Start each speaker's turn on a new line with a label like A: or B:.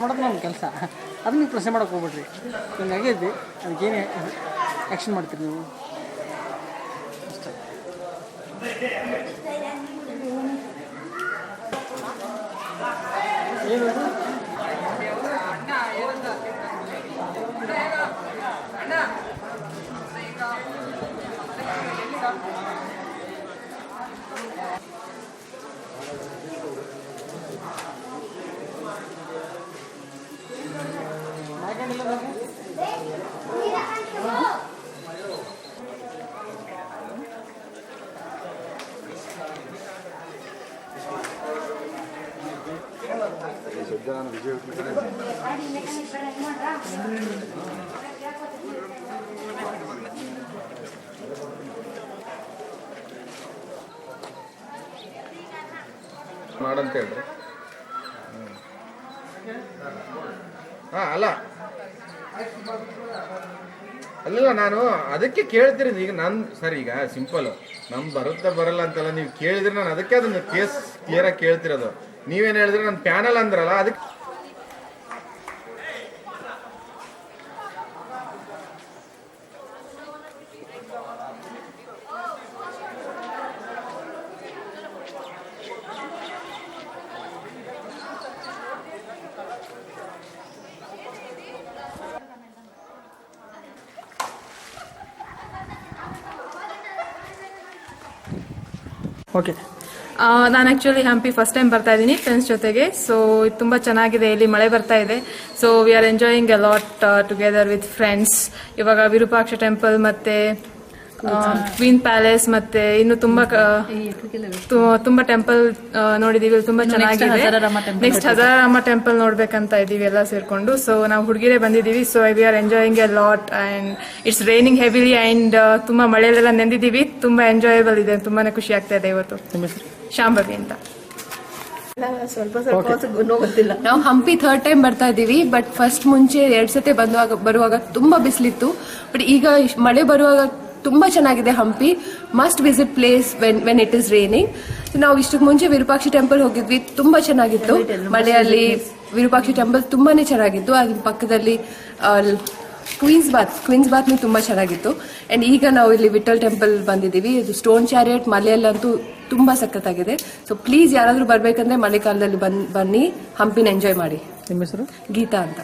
A: ಮಾಡೋದು ನಮ್ಮ ಕೆಲಸ. ಅದನ್ನ ನೀವು ಪ್ರಶ್ನೆ ಮಾಡೋಕೆ ಹೋಗ್ಬಿಡ್ರಿ. ಹಿಂಗಾಗೈತಿ, ಅದಕ್ಕೇನು ಆ್ಯಕ್ಷನ್ ಮಾಡ್ತೀರಿ ನೀವು ಅಷ್ಟೇ. ಏನು
B: ಮಾಡಂತ ಹೇಳ್ರಿ. ಅಲ್ಲ ಅಲ್ಲ ನಾನು ಅದಕ್ಕೆ ಕೇಳ್ತಿರೋದು. ಈಗ ನಾನು ಸರ್ ಈಗ ಸಿಂಪಲ್ ನಮ್ಗೆ ಬರುತ್ತಾ ಬರಲ್ಲ ಅಂತಲ್ಲ, ನೀವು ಕೇಳಿದ್ರೆ ನಾನು ಅದಕ್ಕೆ ಅದನ್ನ ಕೇಸ್ ಕ್ಲಿಯರಾಗಿ ಕೇಳ್ತಿರೋದು. ನೀವೇನು ಹೇಳಿದ್ರೆ ನನ್ನ ಪ್ಯಾನಲ್ ಅಂದ್ರಲ್ಲ ಅದಕ್ಕೆ.
A: ಓಕೆ,
C: ನಾನು ಆ್ಯಕ್ಚುಲಿ ಹಂಪಿ ಫಸ್ಟ್ ಟೈಮ್ ಬರ್ತಾ ಇದ್ದೀನಿ ಫ್ರೆಂಡ್ಸ್ ಜೊತೆಗೆ. ಸೊ ಇದು ತುಂಬ ಚೆನ್ನಾಗಿದೆ, ಇಲ್ಲಿ ಮಳೆ ಬರ್ತಾ ಇದೆ. So we are enjoying a lot together with friends. ಇವಾಗ ವಿರೂಪಾಕ್ಷ ಟೆಂಪಲ್ ಮತ್ತೆ ಕ್ವೀನ್ ಪ್ಯಾಲೇಸ್ ಮತ್ತೆ ಇನ್ನು ತುಂಬಾ ಟೆಂಪಲ್ ನೋಡಿದೀವಿ, ತುಂಬಾ ಚೆನ್ನಾಗಿದೆ. ನೆಕ್ಸ್ಟ್ ಹಜಾರಮ್ಮ ಟೆಂಪಲ್ ನೋಡ್ಬೇಕಂತ ಇದೀವಿ ಎಲ್ಲ ಸೇರ್ಕೊಂಡು. ಸೊ ನಾವು ಹುಡುಗಿರೇ ಬಂದಿದ್ದೀವಿ. So we are enjoying A lot and it's raining heavily and ತುಂಬಾ ಮಳೆಯಲ್ಲೆಲ್ಲ ನೆಂದಿದ್ದೀವಿ. ತುಂಬಾ ಎಂಜಾಯಬಲ್ ಇದೆ, ತುಂಬಾನೇ ಖುಷಿ ಆಗ್ತಾ ಇದೆ ಇವತ್ತು. ಶಾಂಭವಿ ಅಂತ.
D: ನಾವು ಹಂಪಿ ಥರ್ಡ್ ಟೈಮ್ ಬರ್ತಾ ಇದೀವಿ. ಬಟ್ ಫಸ್ಟ್ ಮುಂಚೆ 2 ಸತಿ ಬರುವಾಗ ತುಂಬಾ ಬಿಸಿಲಿತ್ತು. ಬಟ್ ಈಗ ಮಳೆ ಬರುವಾಗ ತುಂಬಾ ಚೆನ್ನಾಗಿದೆ Hampi. Must visit place when it is raining. ನಾವು ಇಷ್ಟಕ್ಕೆ ಮುಂಚೆ ವಿರೂಪಾಕ್ಷಿ ಟೆಂಪಲ್ ಹೋಗಿದ್ವಿ, ತುಂಬಾ ಚೆನ್ನಾಗಿತ್ತು. ಮಳೆಯಲ್ಲಿ ವಿರೂಪಾಕ್ಷಿ ಟೆಂಪಲ್ ತುಂಬಾನೇ ಚೆನ್ನಾಗಿತ್ತು. ಅದ್ರ ಪಕ್ಕದಲ್ಲಿ ಕ್ವೀನ್ಸ್ ಬಾತ್ ತುಂಬಾ ಚೆನ್ನಾಗಿತ್ತು. ಅಂಡ್ ಈಗ ನಾವು ಇಲ್ಲಿ ವಿಠಲ್ ಟೆಂಪಲ್ ಬಂದಿದ್ದೀವಿ. ಇದು ಸ್ಟೋನ್ ಚಾರಿಯಟ್ ಮಲೆಯಲ್ಲಂತೂ ತುಂಬಾ ಸಖತ್ತಾಗಿದೆ. ಸೊ ಪ್ಲೀಸ್ ಯಾರಾದ್ರೂ ಬರ್ಬೇಕಂದ್ರೆ ಮಳೆಗಾಲದಲ್ಲಿ ಬನ್ನಿ, ಹಂಪಿನ ಎಂಜಾಯ್ ಮಾಡಿ.
A: ನಿಮ್ಮ ಹೆಸರು?
D: ಗೀತಾ ಅಂತ.